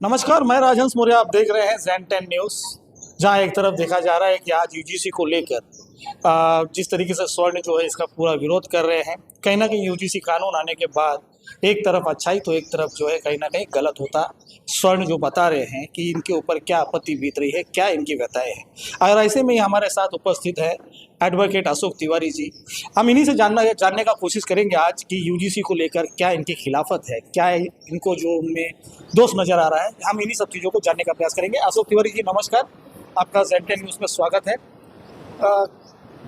नमस्कार, मैं राजहंस मौर्य। आप देख रहे हैं ज़ैन 10 न्यूज़। जहां एक तरफ देखा जा रहा है कि आज यूजीसी को लेकर जिस तरीके से स्वर्ण जो है इसका पूरा विरोध कर रहे हैं। कहीं ना कहीं यूजीसी कानून आने के बाद एक तरफ अच्छाई तो एक तरफ जो है कहीं ना कहीं गलत होता स्वर्ण जो बता रहे हैं कि इनके ऊपर क्या आपत्ति बीत रही है, क्या इनकी व्यथाएं हैं। अगर ऐसे में ही हमारे साथ उपस्थित है एडवोकेट अशोक तिवारी जी। हम इन्हीं से जानने का कोशिश करेंगे आज कि यूजीसी को लेकर क्या इनकी खिलाफत है, क्या इनको जो उनमें दोष नज़र आ रहा है। हम इन्हीं सब चीज़ों को जानने का प्रयास करेंगे। अशोक तिवारी जी नमस्कार, आपका ज़ैन 10 न्यूज़ में स्वागत है।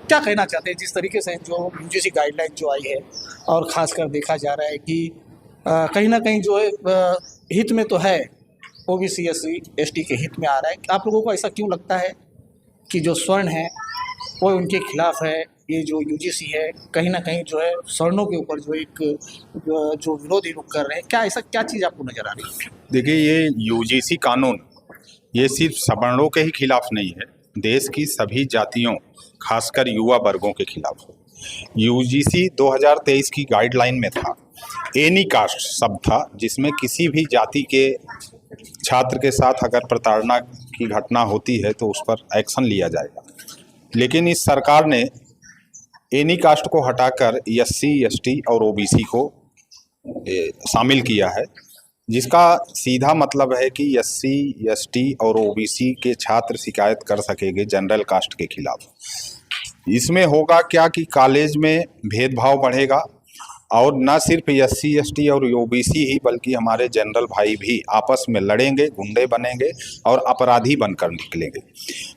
क्या कहना चाहते हैं जिस तरीके से जो यूजीसी गाइडलाइन जो आई है और ख़ासकर देखा जा रहा है कि कहीं ना कहीं जो है हित में तो है, ओबीसी एससी एसटी के हित में आ रहा है। आप लोगों को ऐसा क्यों लगता है कि जो स्वर्ण है वो उनके खिलाफ है? ये जो यूजीसी है कहीं ना कहीं जो है स्वर्णों के ऊपर जो एक जो विरोधी रुख कर रहे हैं, क्या ऐसा क्या चीज़ आपको नज़र आ रही है? देखिए, ये यूजीसी कानून ये सिर्फ सवर्णों के ही खिलाफ नहीं है, देश की सभी जातियों खासकर युवा वर्गों के खिलाफ है। यूजीसी 2023 की गाइडलाइन में था, एनी कास्ट शब्द था, जिसमें किसी भी जाति के छात्र के साथ अगर प्रताड़ना की घटना होती है तो उस पर एक्शन लिया जाएगा। लेकिन इस सरकार ने एनी कास्ट को हटाकर एससी एसटी और ओबीसी को शामिल किया है, जिसका सीधा मतलब है कि एससी एसटी और ओबीसी के छात्र शिकायत कर सकेंगे जनरल कास्ट के खिलाफ। इसमें होगा क्या कि कॉलेज में भेदभाव बढ़ेगा और न सिर्फ एससी एसटी और ओबीसी ही बल्कि हमारे जनरल भाई भी आपस में लड़ेंगे, गुंडे बनेंगे और अपराधी बनकर निकलेंगे।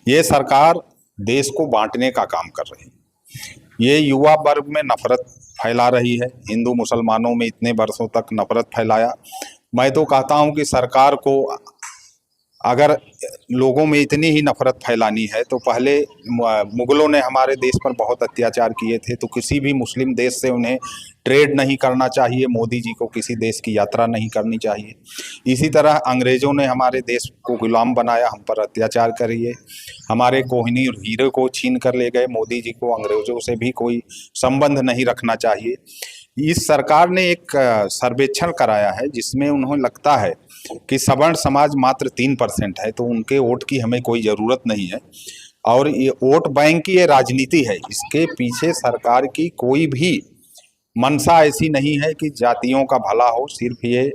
ये सरकार देश को बांटने का काम कर रही है। ये युवा वर्ग में नफरत फैला रही है। हिंदू मुसलमानों में इतने वर्षों तक नफरत फैलाया। मैं तो कहता हूं कि सरकार को अगर लोगों में इतनी ही नफरत फैलानी है तो पहले मुगलों ने हमारे देश पर बहुत अत्याचार किए थे, तो किसी भी मुस्लिम देश से उन्हें ट्रेड नहीं करना चाहिए। मोदी जी को किसी देश की यात्रा नहीं करनी चाहिए। इसी तरह अंग्रेज़ों ने हमारे देश को गुलाम बनाया, हम पर अत्याचार करिए। हमारे कोहिनूर हीरे को छीन कर ले गए। मोदी जी को अंग्रेज़ों से भी कोई संबंध नहीं रखना चाहिए। इस सरकार ने एक सर्वेक्षण कराया है जिसमें उन्हें लगता है कि सवर्ण समाज मात्र 3% है, तो उनके वोट की हमें कोई ज़रूरत नहीं है। और ये वोट बैंक की ये राजनीति है, इसके पीछे सरकार की कोई भी मंशा ऐसी नहीं है कि जातियों का भला हो। सिर्फ ये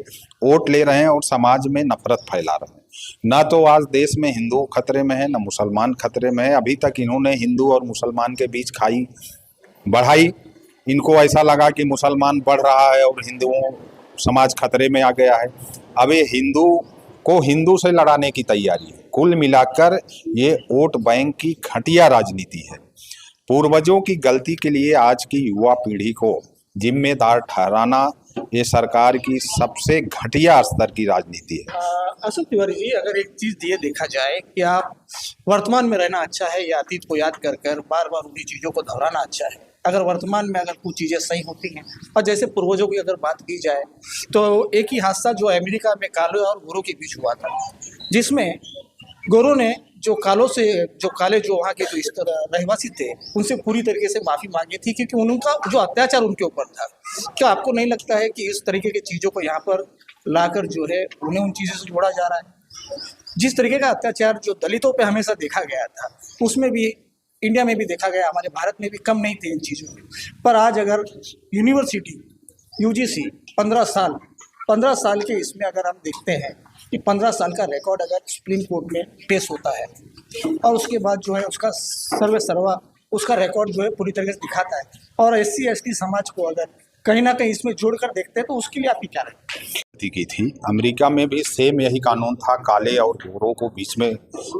वोट ले रहे हैं और समाज में नफरत फैला रहे हैं। ना तो आज देश में हिंदू खतरे में है, ना मुसलमान खतरे में है। अभी तक इन्होंने हिंदू और मुसलमान के बीच खाई बढ़ाई। इनको ऐसा लगा कि मुसलमान बढ़ रहा है और हिंदुओं समाज खतरे में आ गया है। अब ये हिंदू को हिंदू से लड़ाने की तैयारी है। कुल मिलाकर ये वोट बैंक की घटिया राजनीति है। पूर्वजों की गलती के लिए आज की युवा पीढ़ी को जिम्मेदार ठहराना ये सरकार की सबसे घटिया स्तर की राजनीति है। अशोक तिवारी जी, अगर एक चीज़ ये देखा जाए कि आप वर्तमान में रहना अच्छा है या अतीत को याद कर कर बार बार उन्हीं चीज़ों को दोहराना अच्छा है? अगर वर्तमान में अगर कुछ चीज़ें सही होती हैं और जैसे पूर्वजों की अगर बात की जाए तो एक ही हादसा जो अमेरिका में काले और गोरों के बीच हुआ था, जिसमें गोरों ने जो काले जो वहाँ के जो इस तरह रहवासी थे उनसे पूरी तरीके से माफ़ी मांगी थी, क्योंकि उनका जो अत्याचार उनके ऊपर था। क्या आपको नहीं लगता है कि इस तरीके की चीज़ों को यहाँ पर लाकर जो है उन्हें उन चीज़ों से जोड़ा जा रहा है? जिस तरीके का अत्याचार जो दलितों पे हमेशा देखा गया था, उसमें भी इंडिया में भी देखा गया, हमारे भारत में भी कम नहीं थे इन चीज़ों में। पर आज अगर यूनिवर्सिटी यूजीसी 15 साल के इसमें अगर हम देखते हैं कि 15 साल का रिकॉर्ड अगर सुप्रीम कोर्ट में पेश होता है और उसके बाद जो है उसका सर्वा उसका रिकॉर्ड जो है पूरी तरीके से दिखाता है, और एससी एसटी समाज को अगर कहीं ना कहीं इसमें जोड़कर देखते हैं तो उसके लिए आपकी क्या राय? की थी अमेरिका में भी सेम यही कानून था। काले और गोरों को बीच में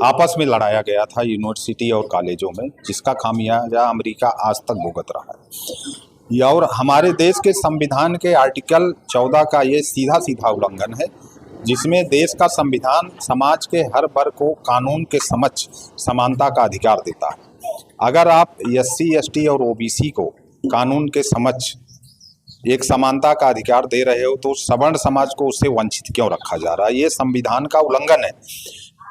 आपस में लड़ाया गया था यूनिवर्सिटी और कॉलेजों में, जिसका खामियाजा अमेरिका आज तक भुगत रहा है। और हमारे देश के संविधान के आर्टिकल 14 का ये सीधा सीधा उल्लंघन है, जिसमें देश का संविधान समाज के हर वर्ग को कानून के समक्ष समानता का अधिकार देता है। अगर आप एससी एसटी और ओबीसी को कानून के समक्ष एक समानता का अधिकार दे रहे हो तो सवर्ण समाज को उससे वंचित क्यों रखा जा रहा है? ये संविधान का उल्लंघन है।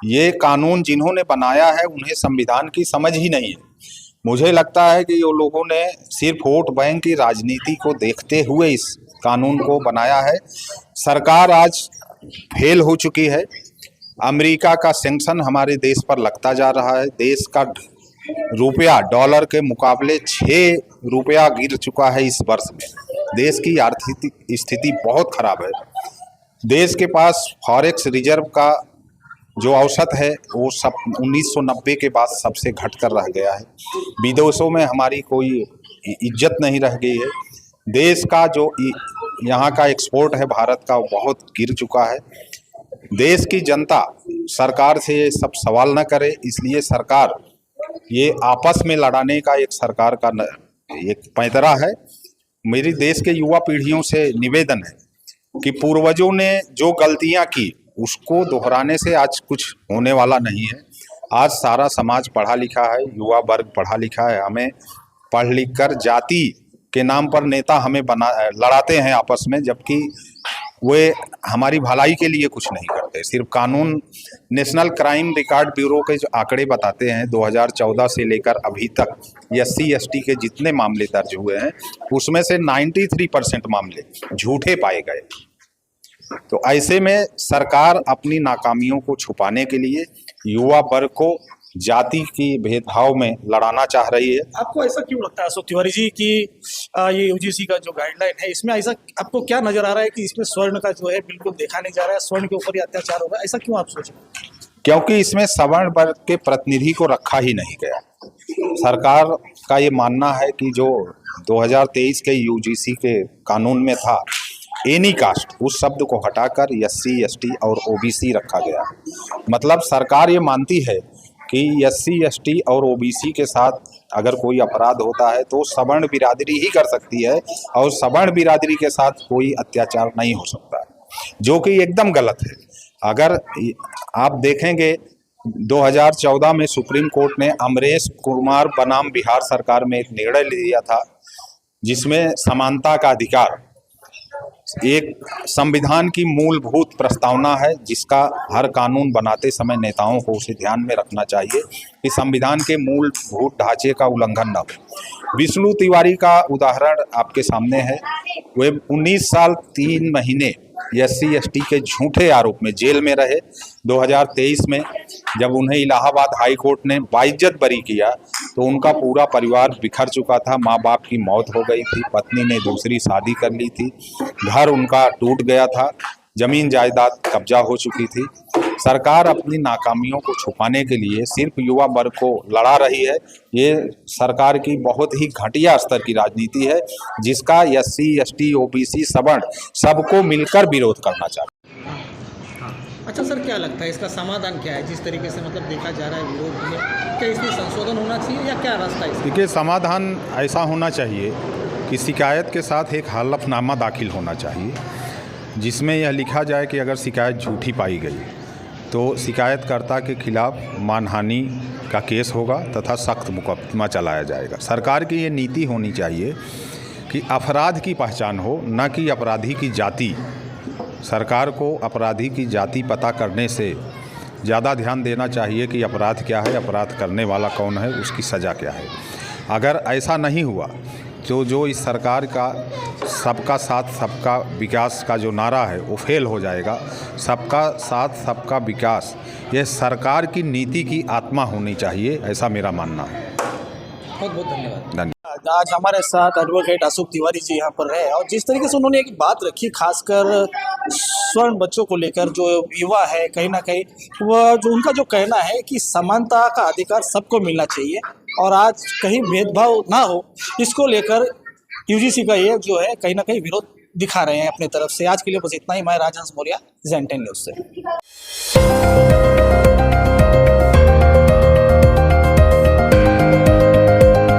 ये कानून जिन्होंने बनाया है उन्हें संविधान की समझ ही नहीं है। मुझे लगता है कि ये लोगों ने सिर्फ वोट बैंक की राजनीति को देखते हुए इस कानून को बनाया है। सरकार आज फेल हो चुकी है। अमेरिका का सैंक्शन हमारे देश पर लगता जा रहा है। देश का रुपया डॉलर के मुकाबले 6 रुपया गिर चुका है इस वर्ष में। देश की आर्थिक स्थिति बहुत खराब है। देश के पास फॉरेक्स रिजर्व का जो औसत है वो सब 1990 के बाद सबसे घटकर रह गया है। विदेशों में हमारी कोई इज्जत नहीं रह गई है। देश का जो यहाँ का एक्सपोर्ट है भारत का वो बहुत गिर चुका है। देश की जनता सरकार से ये सब सवाल न करे, इसलिए सरकार ये आपस में लड़ाने का एक सरकार का एक पैंतरा है। मेरी देश के युवा पीढ़ियों से निवेदन है कि पूर्वजों ने जो गलतियां की उसको दोहराने से आज कुछ होने वाला नहीं है। आज सारा समाज पढ़ा लिखा है, युवा वर्ग पढ़ा लिखा है। हमें पढ़ लिख कर जाति के नाम पर नेता हमें लड़ाते हैं आपस में, जबकि वे हमारी भलाई के लिए कुछ नहीं करते। सिर्फ कानून, नेशनल क्राइम रिकॉर्ड ब्यूरो के जो आंकड़े बताते हैं 2014 से लेकर अभी तक SC ST के जितने मामले दर्ज हुए हैं उसमें से 93% मामले झूठे पाए गए। तो ऐसे में सरकार अपनी नाकामियों को छुपाने के लिए युवा वर्ग को जाति की भेदभाव में लड़ाना चाह रही है। आपको ऐसा क्यों लगता है अशोक तिवारी जी कि ये UGC का जो गाइडलाइन है इसमें ऐसा आपको क्या नजर आ रहा है कि इसमें स्वर्ण का जो है बिल्कुल देखा नहीं जा रहा है, स्वर्ण के ऊपर ही अत्याचार होगा, ऐसा क्यों आप सोच रहे हैं? क्योंकि इसमें सवर्ण वर्ग के प्रतिनिधि को रखा ही नहीं गया। सरकार का ये मानना है कि जो 2023 के UGC के कानून में था एनी कास्ट, उस शब्द को हटाकर SC ST और OBC रखा गया। मतलब सरकार ये मानती है कि SC ST और OBC के साथ अगर कोई अपराध होता है तो सवर्ण बिरादरी ही कर सकती है और सवर्ण बिरादरी के साथ कोई अत्याचार नहीं हो सकता, जो कि एकदम गलत है। अगर आप देखेंगे 2014 में सुप्रीम कोर्ट ने अमरेश कुमार बनाम बिहार सरकार में एक निर्णय लिया था जिसमें समानता का अधिकार एक संविधान की मूलभूत प्रस्तावना है, जिसका हर कानून बनाते समय नेताओं को उसे ध्यान में रखना चाहिए कि संविधान के मूलभूत ढांचे का उल्लंघन न हो। विष्णु तिवारी का उदाहरण आपके सामने है। वे 19 साल 3 महीने SC ST के झूठे आरोप में जेल में रहे। 2023 में जब उन्हें इलाहाबाद हाई कोर्ट ने बाइज्जत बरी किया तो उनका पूरा परिवार बिखर चुका था। माँ बाप की मौत हो गई थी, पत्नी ने दूसरी शादी कर ली थी, घर उनका टूट गया था, जमीन जायदाद कब्जा हो चुकी थी। सरकार अपनी नाकामियों को छुपाने के लिए सिर्फ युवा वर्ग को लड़ा रही है। ये सरकार की बहुत ही घटिया स्तर की राजनीति है, जिसका SC ST OBC सवर्ण सबको मिलकर विरोध करना चाहिए। अच्छा सर, क्या लगता है इसका समाधान क्या है? जिस तरीके से मतलब देखा जा रहा है विरोध में, क्या इसमें संशोधन होना चाहिए या क्या रास्ता है? देखिए, समाधान ऐसा होना चाहिए कि शिकायत के साथ एक हलफनामा दाखिल होना चाहिए जिसमें यह लिखा जाए कि अगर शिकायत झूठी पाई गई तो शिकायतकर्ता के खिलाफ मानहानि का केस होगा तथा सख्त मुकदमा चलाया जाएगा। सरकार की ये नीति होनी चाहिए कि अपराध की पहचान हो, न कि अपराधी की जाति। सरकार को अपराधी की जाति पता करने से ज़्यादा ध्यान देना चाहिए कि अपराध क्या है, अपराध करने वाला कौन है, उसकी सज़ा क्या है। अगर ऐसा नहीं हुआ तो जो इस सरकार का सबका साथ सबका विकास का जो नारा है वो फेल हो जाएगा। सबका साथ सबका विकास ये सरकार की नीति की आत्मा होनी चाहिए, ऐसा मेरा मानना है। बहुत बहुत धन्यवाद। आज हमारे साथ एडवोकेट अशोक तिवारी जी यहाँ पर रहे और जिस तरीके से उन्होंने एक बात रखी, खासकर स्वर्ण बच्चों को लेकर, जो युवा है कहीं ना कहीं वह जो उनका जो कहना है कि समानता का अधिकार सबको मिलना चाहिए और आज कहीं भेदभाव ना हो, इसको लेकर UGC का ये जो है कहीं ना कहीं विरोध दिखा रहे हैं अपनी तरफ से। आज के लिए बस इतना ही। मैं राजहंस मौर्य, ZEN10 न्यूज़ से।